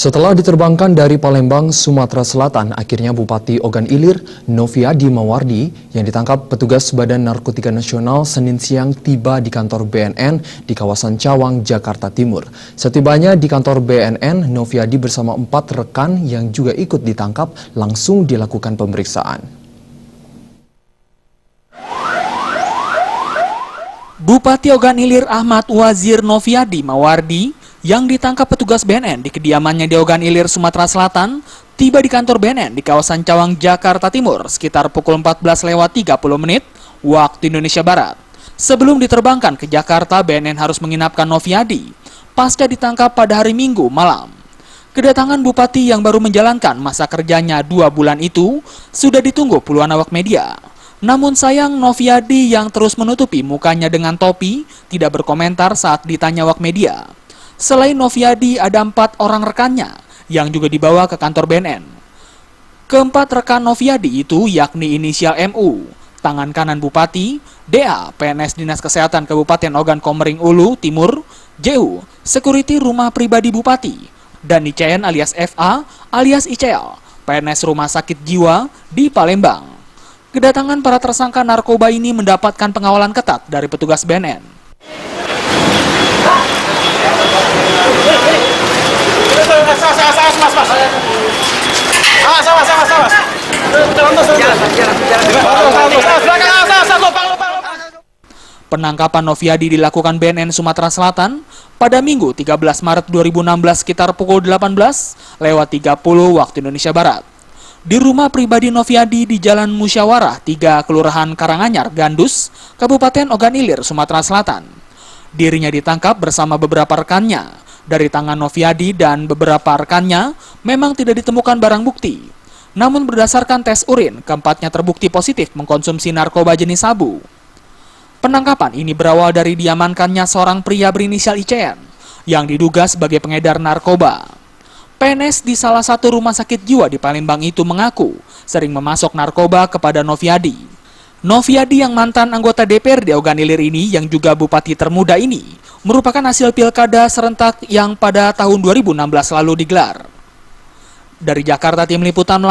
Setelah diterbangkan dari Palembang, Sumatera Selatan, akhirnya Bupati Ogan Ilir, Noviadi Mawardi, yang ditangkap petugas Badan Narkotika Nasional Senin siang tiba di kantor BNN di kawasan Cawang, Jakarta Timur. Setibanya di kantor BNN, Noviadi bersama 4 rekan yang juga ikut ditangkap langsung dilakukan pemeriksaan. Bupati Ogan Ilir Ahmad Wazir Noviadi Mawardi yang ditangkap petugas BNN di kediamannya di Ogan Ilir, Sumatera Selatan, tiba di kantor BNN di kawasan Cawang, Jakarta Timur sekitar pukul 14.30 waktu Indonesia Barat. Sebelum diterbangkan ke Jakarta, BNN harus menginapkan Noviadi pasca ditangkap pada hari Minggu malam. Kedatangan Bupati yang baru menjalankan masa kerjanya 2 bulan itu sudah ditunggu puluhan awak media. Namun sayang, Noviadi yang terus menutupi mukanya dengan topi tidak berkomentar saat ditanya awak media. Selain Noviadi, ada 4 orang rekannya yang juga dibawa ke kantor BNN. Keempat rekan Noviadi itu yakni inisial MU, tangan kanan Bupati, DA, PNS Dinas Kesehatan Kabupaten Ogan Komering Ulu Timur, JU, security rumah pribadi Bupati, dan ICN alias FA alias ICL, PNS Rumah Sakit Jiwa di Palembang. Kedatangan para tersangka narkoba ini mendapatkan pengawalan ketat dari petugas BNN. Penangkapan Noviadi dilakukan BNN Sumatera Selatan pada Minggu 13 Maret 2016 sekitar pukul 18.30 waktu Indonesia Barat. Di rumah pribadi Noviadi di Jalan Musyawarah 3 Kelurahan Karanganyar, Gandus, Kabupaten Ogan Ilir, Sumatera Selatan. Dirinya ditangkap bersama beberapa rekannya. Dari tangan Noviadi dan beberapa rekannya memang tidak ditemukan barang bukti. Namun berdasarkan tes urin, keempatnya terbukti positif mengkonsumsi narkoba jenis sabu. Penangkapan ini berawal dari diamankannya seorang pria berinisial ICN yang diduga sebagai pengedar narkoba. PNS di salah satu rumah sakit jiwa di Palembang itu mengaku sering memasok narkoba kepada Noviadi. Noviadi yang mantan anggota DPRD Ogan Ilir ini yang juga bupati termuda ini merupakan hasil pilkada serentak yang pada tahun 2016 lalu digelar. Dari Jakarta, tim liputan